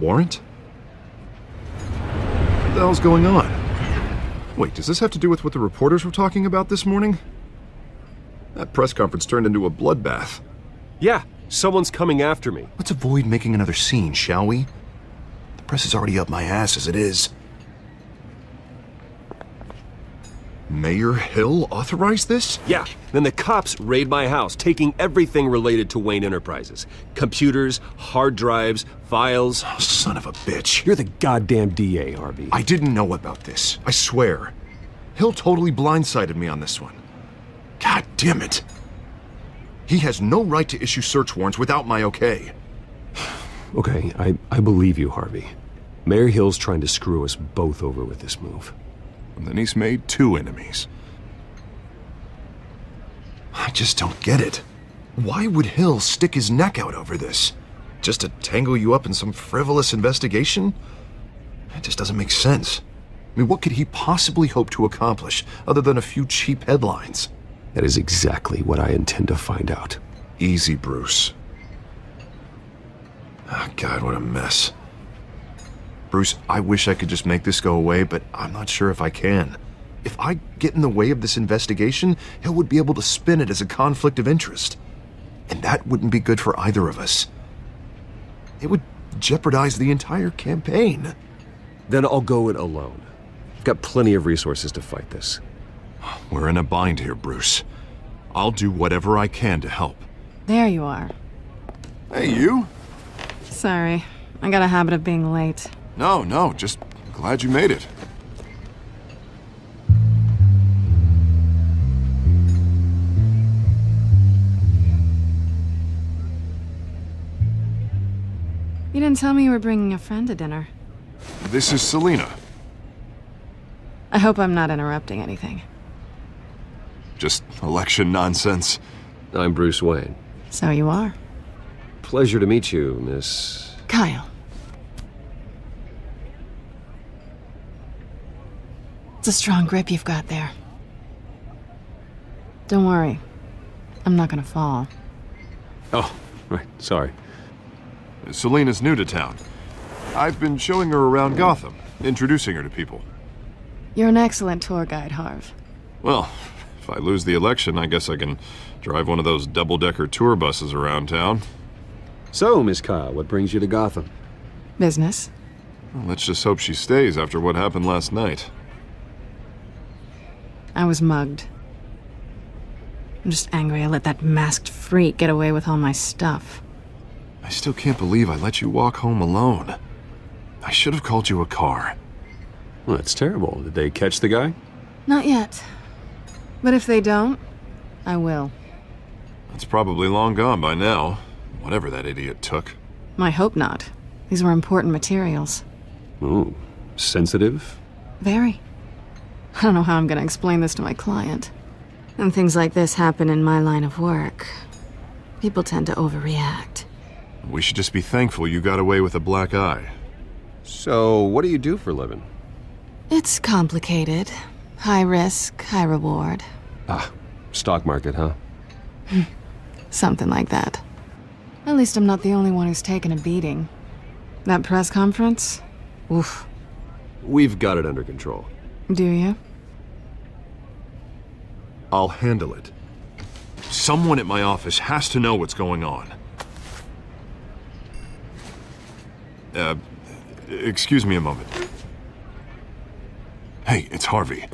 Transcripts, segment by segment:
warrant? What the hell's going on? Wait, does this have to do with what the reporters were talking about this morning? That press conference turned into a bloodbath. Yeah, someone's coming after me. Let's avoid making another scene, shall we? The press is already up my ass as it is. Mayor Hill authorized this? Yeah, then the cops raid my house, taking everything related to Wayne Enterprises. Computers, hard drives, files. Oh, son of a bitch. You're the goddamn DA, Harvey. I didn't know about this. I swear. Hill totally blindsided me on this one. God damn it. He has no right to issue search warrants without my okay. Okay, I believe you, Harvey. Mayor Hill's trying to screw us both over with this move. And then he's made 2 enemies. I just don't get it. Why would Hill stick his neck out over this? Just to tangle you up in some frivolous investigation? It just doesn't make sense. I mean, what could he possibly hope to accomplish other than a few cheap headlines? That is exactly what I intend to find out. Easy, Bruce. Oh, God, what a mess. Bruce, I wish I could just make this go away, but I'm not sure if I can. If I get in the way of this investigation, Hill would be able to spin it as a conflict of interest. And that wouldn't be good for either of us. It would jeopardize the entire campaign. Then I'll go it alone. I've got plenty of resources to fight this. We're in a bind here, Bruce. I'll do whatever I can to help. There you are. Hey, you? Sorry, I got a habit of being late. No, just glad you made it. You didn't tell me you were bringing a friend to dinner. This is Selena. I hope I'm not interrupting anything. Just election nonsense. I'm Bruce Wayne. So you are. Pleasure to meet you, Miss... Kyle. It's a strong grip you've got there. Don't worry. I'm not gonna fall. Oh, right, sorry. Selena's new to town. I've been showing her around Gotham, introducing her to people. You're an excellent tour guide, Harv. Well, if I lose the election, I guess I can drive one of those double-decker tour buses around town. So, Miss Kyle, what brings you to Gotham? Business. Well, let's just hope she stays after what happened last night. I was mugged. I'm just angry I let that masked freak get away with all my stuff. I still can't believe I let you walk home alone. I should have called you a car. Well, that's terrible. Did they catch the guy? Not yet. But if they don't, I will. It's probably long gone by now, whatever that idiot took. I hope not. These were important materials. Ooh, sensitive? Very. I don't know how I'm gonna explain this to my client. And things like this happen in my line of work. People tend to overreact. We should just be thankful you got away with a black eye. So, what do you do for a living? It's complicated. High risk, high reward. Ah, stock market, huh? Something like that. At least I'm not the only one who's taken a beating. That press conference? Oof. We've got it under control. Do you? I'll handle it. Someone at my office has to know what's going on. Excuse me a moment. Hey, it's Harvey.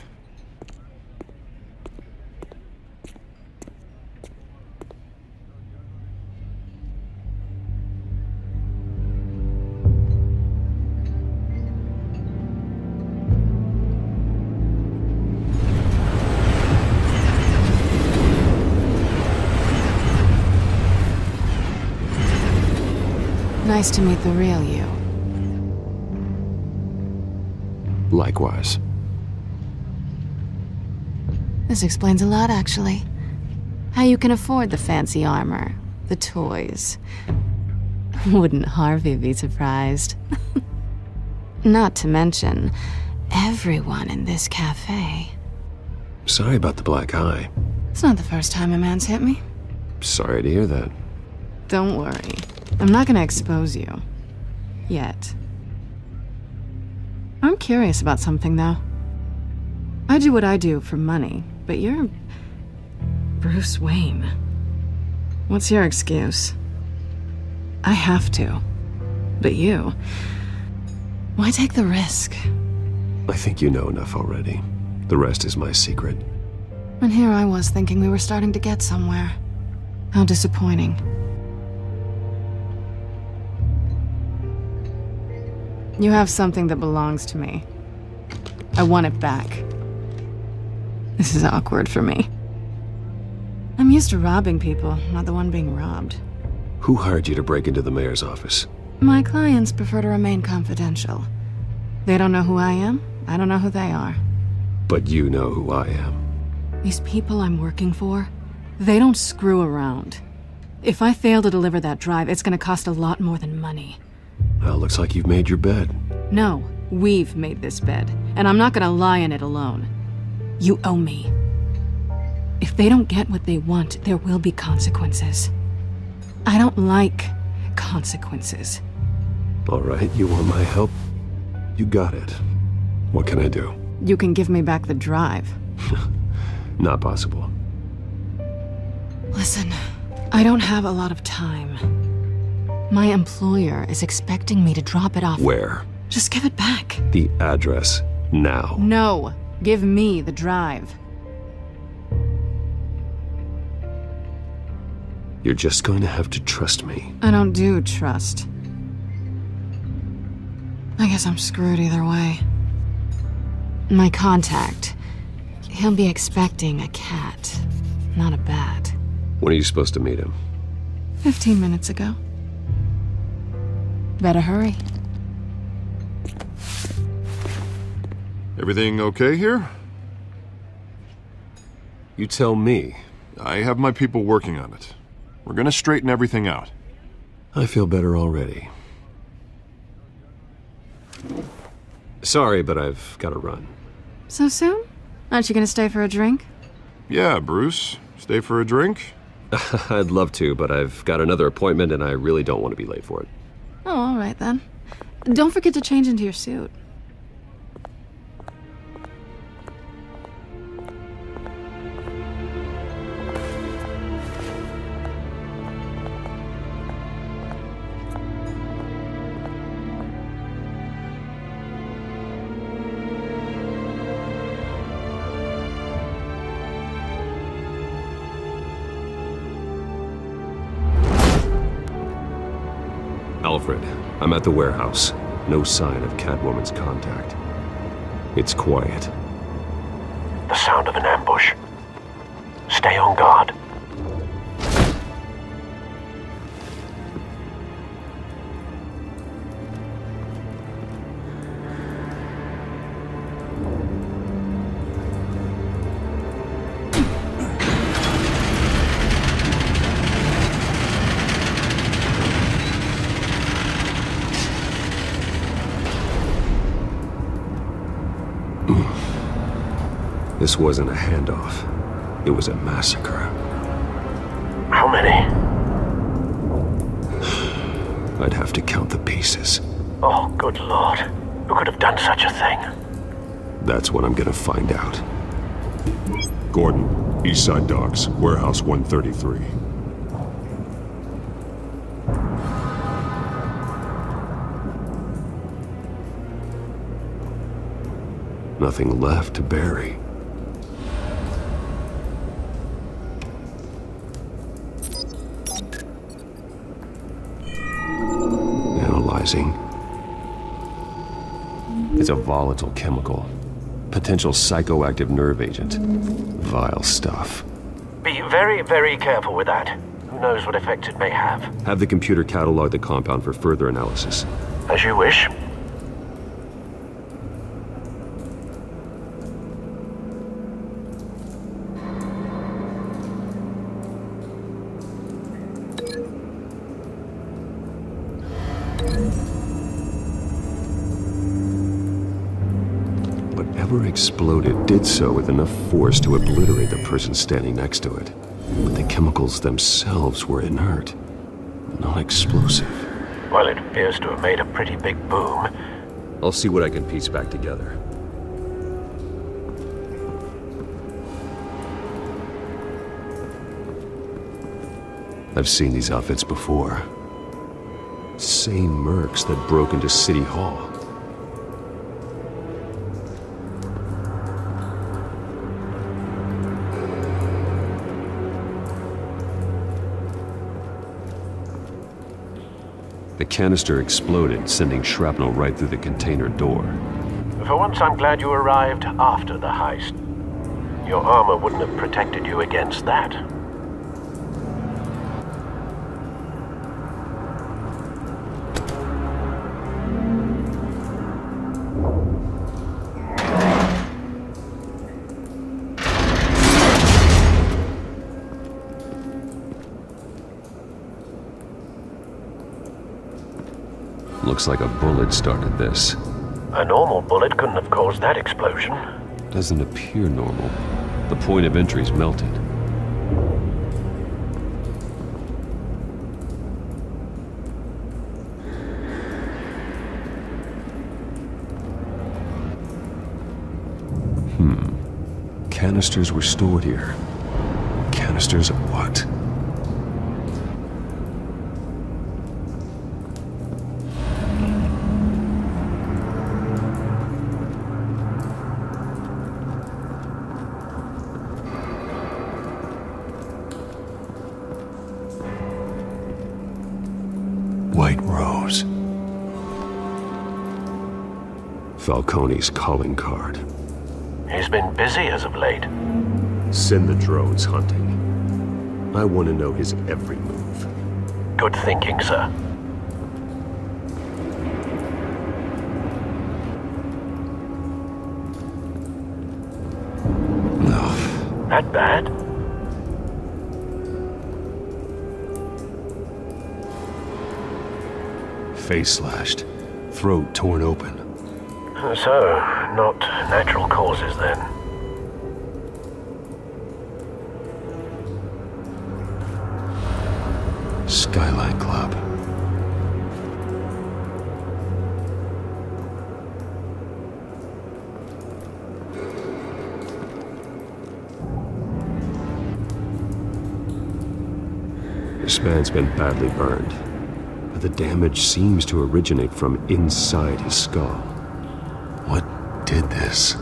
Nice to meet the real you. Likewise. This explains a lot, actually. How you can afford the fancy armor, the toys. Wouldn't Harvey be surprised? Not to mention, everyone in this cafe. Sorry about the black eye. It's not the first time a man's hit me. Sorry to hear that. Don't worry. I'm not gonna expose you. Yet. I'm curious about something, though. I do what I do for money, but you're Bruce Wayne. What's your excuse? I have to. But you... why take the risk? I think you know enough already. The rest is my secret. And here I was thinking we were starting to get somewhere. How disappointing. You have something that belongs to me. I want it back. This is awkward for me. I'm used to robbing people, not the one being robbed. Who hired you to break into the mayor's office? My clients prefer to remain confidential. They don't know who I am, I don't know who they are. But you know who I am. These people I'm working for, they don't screw around. If I fail to deliver that drive, it's gonna cost a lot more than money. Well, looks like you've made your bed. No, we've made this bed, and I'm not gonna lie in it alone. You owe me. If they don't get what they want, there will be consequences. I don't like consequences. All right, you want my help? You got it. What can I do? You can give me back the drive. Not possible. Listen, I don't have a lot of time. My employer is expecting me to drop it off. Where? Just give it back. The address, now. No, give me the drive. You're just going to have to trust me. I don't do trust. I guess I'm screwed either way. My contact, he'll be expecting a cat, not a bat. When are you supposed to meet him? 15 minutes ago. Better hurry. Everything okay here? You tell me. I have my people working on it. We're gonna straighten everything out. I feel better already. Sorry, but I've got to run. So soon? Aren't you gonna stay for a drink? Yeah, Bruce. Stay for a drink? I'd love to, but I've got another appointment and I really don't want to be late for it. Oh, all right then. Don't forget to change into your suit. Alfred, I'm at the warehouse. No sign of Catwoman's contact. It's quiet. The sound of an ambush. Stay on guard. This wasn't a handoff. It was a massacre. How many? I'd have to count the pieces. Oh, good Lord. Who could have done such a thing? That's what I'm gonna find out. Gordon, Eastside Docks, Warehouse 133. Nothing left to bury. Analyzing. It's a volatile chemical. Potential psychoactive nerve agent. Vile stuff. Be very, very careful with that. Who knows what effect it may have. Have the computer catalog the compound for further analysis. As you wish. Whatever exploded did so with enough force to obliterate the person standing next to it. But the chemicals themselves were inert, not explosive. Well, it appears to have made a pretty big boom. I'll see what I can piece back together. I've seen these outfits before. Same mercs that broke into City Hall. The canister exploded, sending shrapnel right through the container door. For once, I'm glad you arrived after the heist. Your armor wouldn't have protected you against that. Looks like a bullet started this. A normal bullet couldn't have caused that explosion. Doesn't appear normal. The point of entry's melted. Canisters were stored here. Canisters of what? White Rose. Falcone's calling card. He's been busy as of late. Send the drones hunting. I want to know his every move. Good thinking, sir. No. That bad? Face slashed. Throat torn open. So, not natural causes then. Skyline Club. This man's been badly burned, but the damage seems to originate from inside his skull. What did this?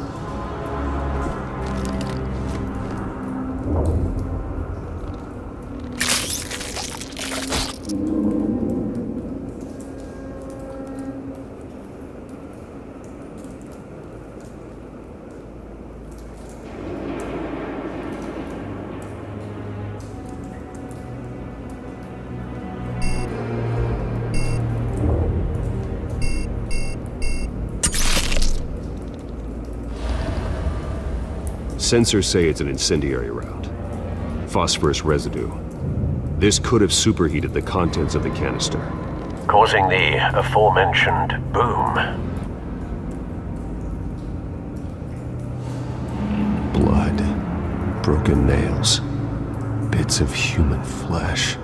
Sensors say it's an incendiary round. Phosphorus residue. This could have superheated the contents of the canister. Causing the aforementioned boom. Blood. Broken nails. Bits of human flesh.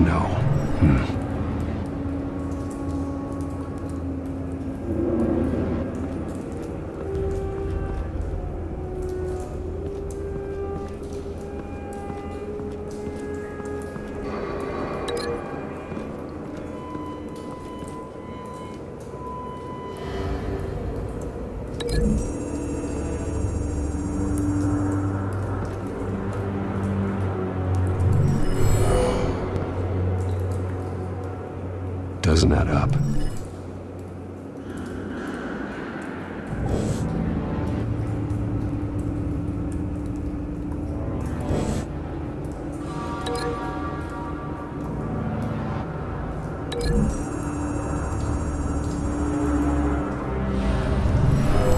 No. Doesn't add up.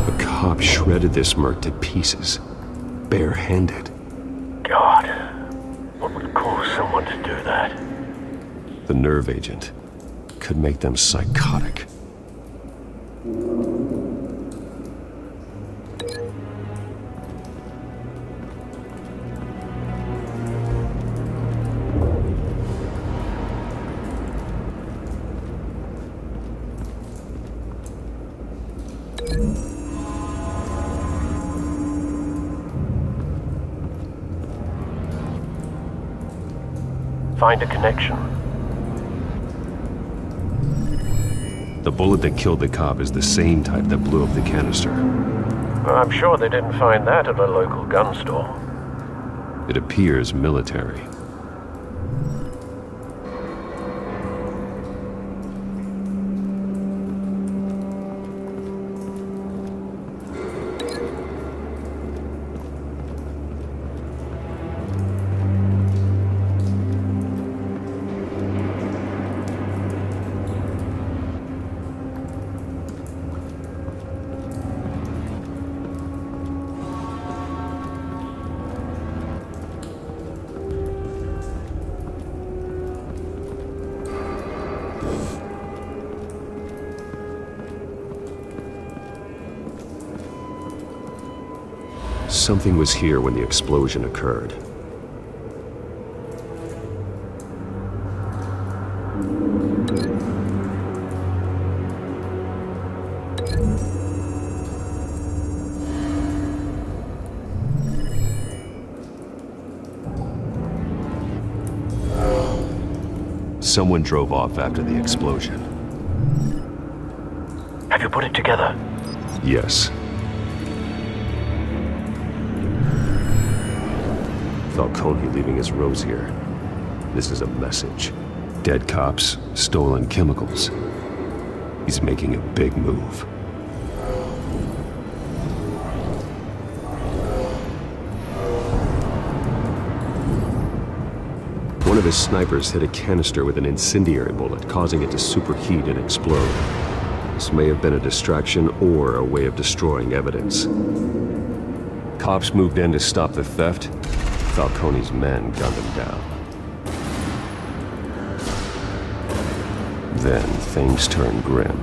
A cop shredded this merc to pieces, barehanded. God, what would cause someone to do that? The nerve agent could make them psychotic. Find a connection. The bullet that killed the cop is the same type that blew up the canister. I'm sure they didn't find that at a local gun store. It appears military. Something was here when the explosion occurred. Someone drove off after the explosion. Have you put it together? Yes. Falcone leaving his rose here. This is a message. Dead cops, stolen chemicals. He's making a big move. One of his snipers hit a canister with an incendiary bullet, causing it to superheat and explode. This may have been a distraction or a way of destroying evidence. Cops moved in to stop the theft. Falcone's men gunned him down. Then things turned grim.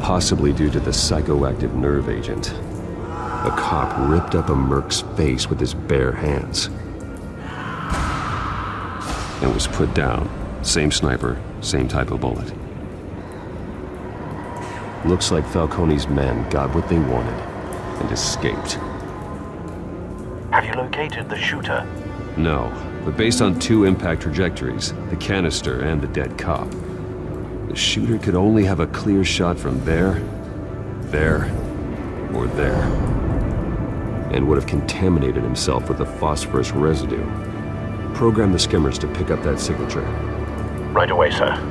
Possibly due to the psychoactive nerve agent. A cop ripped up a merc's face with his bare hands. And was put down. Same sniper, same type of bullet. Looks like Falcone's men got what they wanted and escaped. Have you located the shooter? No, but based on two impact trajectories, the canister and the dead cop, the shooter could only have a clear shot from there, or there, and would have contaminated himself with the phosphorus residue. Program the skimmers to pick up that signature. Right away, sir.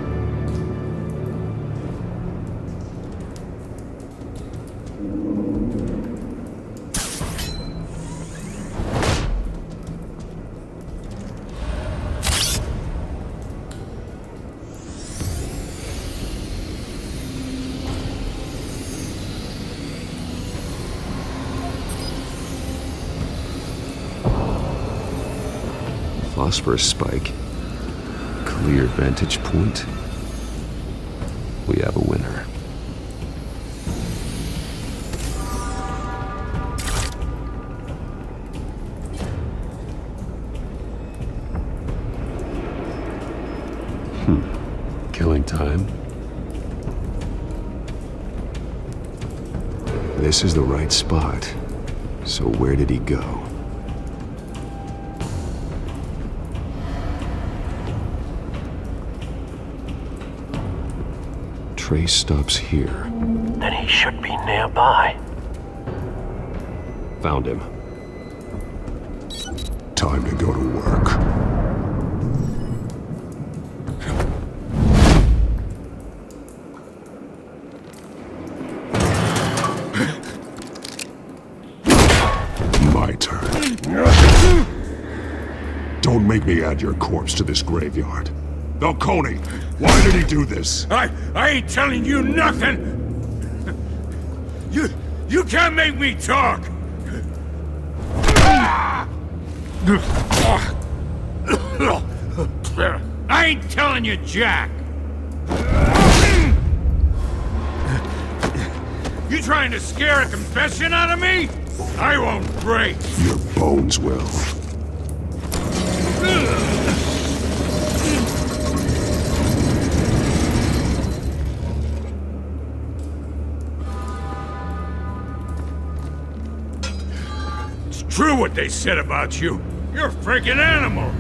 Phosphorus spike. Clear vantage point. We have a winner. Killing time. This is the right spot. So where did he go? Trace stops here. Then he should be nearby. Found him. Time to go to work. My turn. Don't make me add your corpse to this graveyard. Falcone, why did he do this? I ain't telling you nothing! You can't make me talk! I ain't telling you, Jack! You trying to scare a confession out of me? I won't break! Your bones will. It's true what they said about you. You're a freaking animal!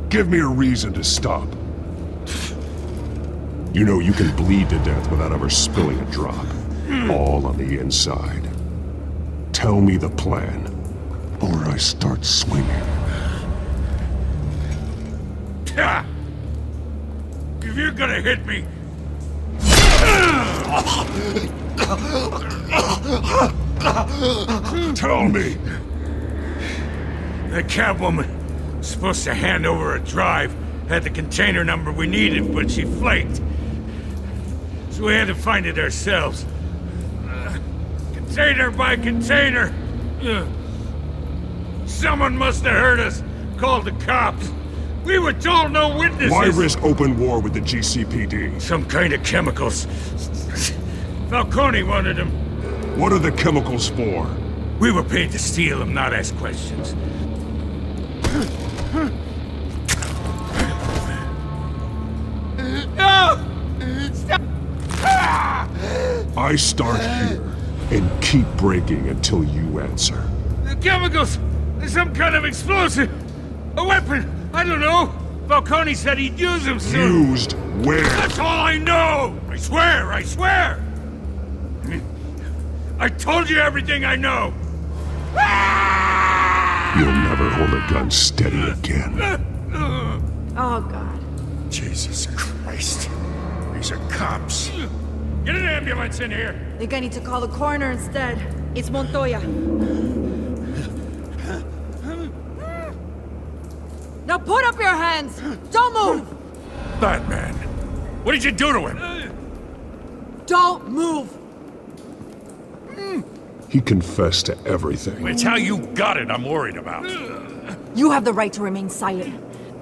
Give me a reason to stop. You know you can bleed to death without ever spilling a drop. All on the inside. Tell me the plan, or I start swinging. Ha! If you're gonna hit me... Tell me! The Catwoman was supposed to hand over a drive, had the container number we needed, but she flaked. So we had to find it ourselves. Container by container. Someone must have heard us, called the cops. We were told no witnesses. Why risk open war with the GCPD? Some kind of chemicals. Falcone wanted them. What are the chemicals for? We were paid to steal them, not ask questions. No! Stop! I start here and keep breaking until you answer. The chemicals! There's some kind of explosive! A weapon! I don't know! Falcone said he'd use them soon! Used where? That's all I know! I swear! I swear! I told you everything I know! You'll never hold a gun steady again. Oh, God. Jesus Christ. These are cops. Get an ambulance in here! Think I need to call the coroner instead. It's Montoya. Now put up your hands! Don't move! Batman, what did you do to him? Don't move! He confessed to everything. It's how you got it I'm worried about. You have the right to remain silent.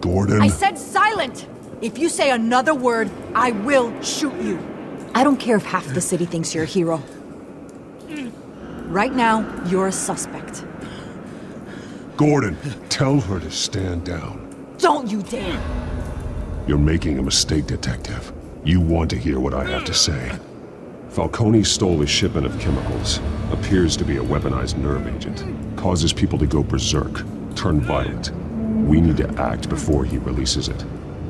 Gordon? I said silent! If you say another word, I will shoot you. I don't care if half the city thinks you're a hero. Right now, you're a suspect. Gordon, tell her to stand down. Don't you dare! You're making a mistake, Detective. You want to hear what I have to say. Falcone stole a shipment of chemicals. Appears to be a weaponized nerve agent. Causes people to go berserk, turn violent. We need to act before he releases it.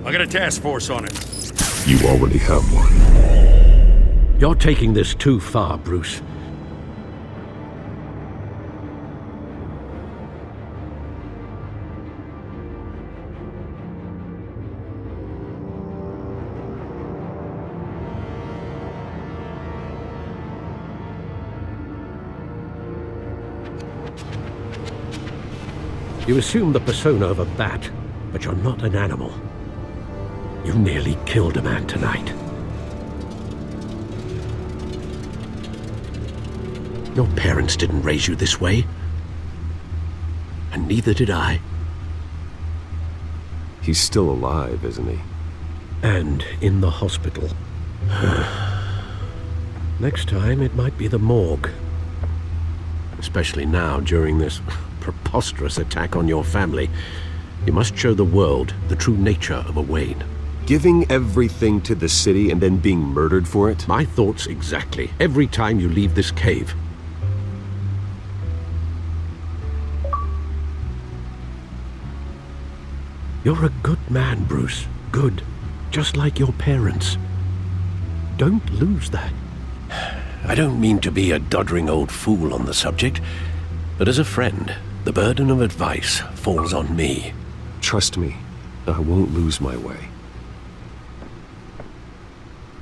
I got a task force on it. You already have one. You're taking this too far, Bruce. You assume the persona of a bat, but you're not an animal. You nearly killed a man tonight. Your parents didn't raise you this way. And neither did I. He's still alive, isn't he? And in the hospital. Next time, it might be the morgue. Especially now, during this preposterous attack on your family. You must show the world the true nature of a Wayne. Giving everything to the city and then being murdered for it? My thoughts exactly. Every time you leave this cave. You're a good man, Bruce. Good. Just like your parents. Don't lose that. I don't mean to be a doddering old fool on the subject, but as a friend, the burden of advice falls on me. Trust me, I won't lose my way.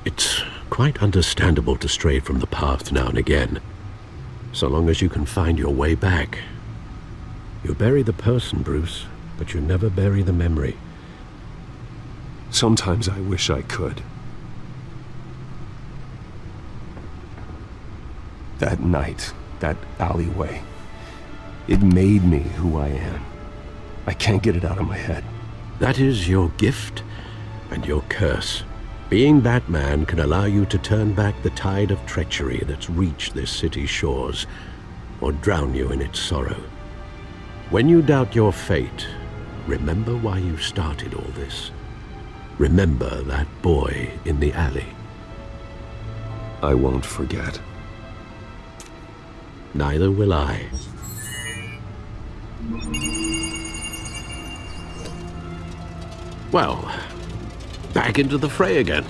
It's quite understandable to stray from the path now and again, so long as you can find your way back. You bury the person, Bruce, but you never bury the memory. Sometimes I wish I could. That night, that alleyway, it made me who I am. I can't get it out of my head. That is your gift and your curse. Being Batman can allow you to turn back the tide of treachery that's reached this city's shores, or drown you in its sorrow. When you doubt your fate, remember why you started all this. Remember that boy in the alley. I won't forget. Neither will I. Well, back into the fray again.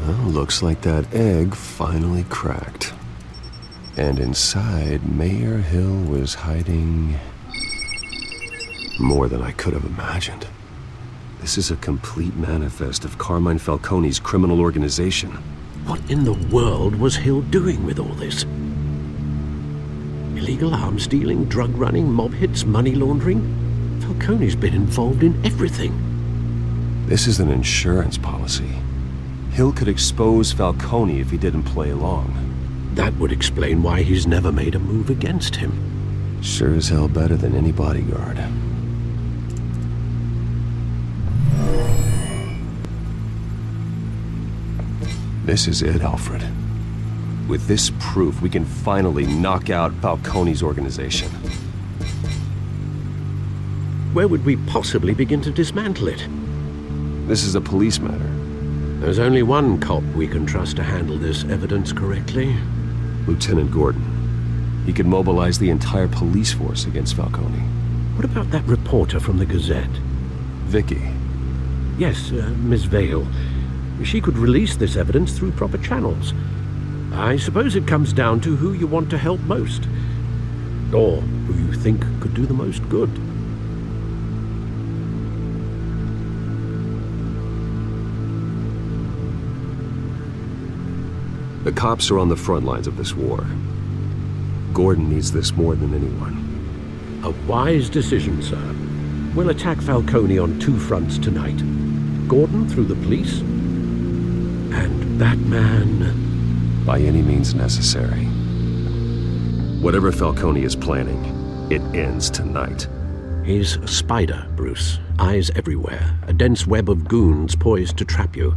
Well, looks like that egg finally cracked. And inside, Mayor Hill was hiding more than I could have imagined. This is a complete manifest of Carmine Falcone's criminal organization. What in the world was Hill doing with all this? Illegal arms dealing, drug running, mob hits, money laundering? Falcone's been involved in everything. This is an insurance policy. Hill could expose Falcone if he didn't play along. That would explain why he's never made a move against him. Sure as hell better than any bodyguard. This is it, Alfred. With this proof, we can finally knock out Falcone's organization. Where would we possibly begin to dismantle it? This is a police matter. There's only one cop we can trust to handle this evidence correctly. Lieutenant Gordon. He could mobilize the entire police force against Falcone. What about that reporter from the Gazette? Vicky. Yes, Miss Vale. She could release this evidence through proper channels. I suppose it comes down to who you want to help most. Or who you think could do the most good. The cops are on the front lines of this war. Gordon needs this more than anyone. A wise decision, sir. We'll attack Falcone on two fronts tonight. Gordon through the police, and Batman... by any means necessary. Whatever Falcone is planning, it ends tonight. He's a spider, Bruce. Eyes everywhere. A dense web of goons poised to trap you.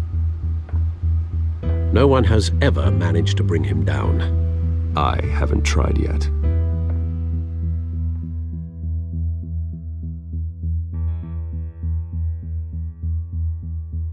No one has ever managed to bring him down. I haven't tried yet.